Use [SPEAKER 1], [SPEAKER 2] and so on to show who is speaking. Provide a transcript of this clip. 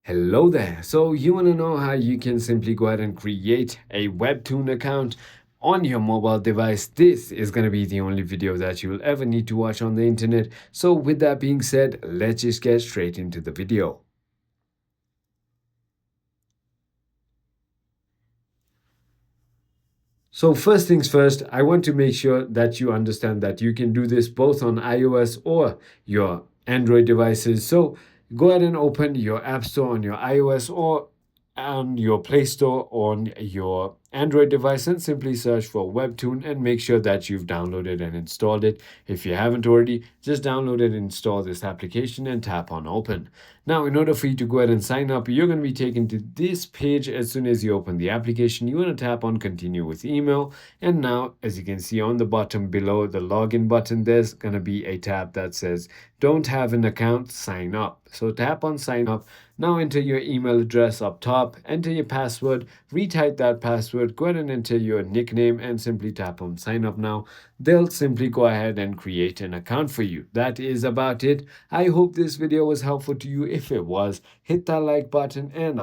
[SPEAKER 1] Hello there. So you want to know how you can simply go ahead and create a WEBTOON account on your mobile device? This is going to be the only video that you will ever need to watch on the internet. So with that being said, let's just get straight into the video. So first things first, I want to make sure that you understand that you can do this both on iOS or your Android devices. So go ahead and open your App Store on your iOS or on your Play Store on your Android device and simply search for WEBTOON and make sure that you've downloaded and installed it. If you haven't already, just download and install this application and tap on open. Now, in order for you to go ahead and sign up, you're going to be taken to this page as soon as you open the application. You want to tap on continue with email. And now, as you can see on the bottom below the login button, there's going to be a tab that says don't have an account, sign up. So tap on sign up. Now enter your email address up top, enter your password, retype that password, go ahead and enter your nickname and simply tap on sign up now. They'll simply go ahead and create an account for you. That is about it. I hope this video was helpful to you. If it was, hit that like button and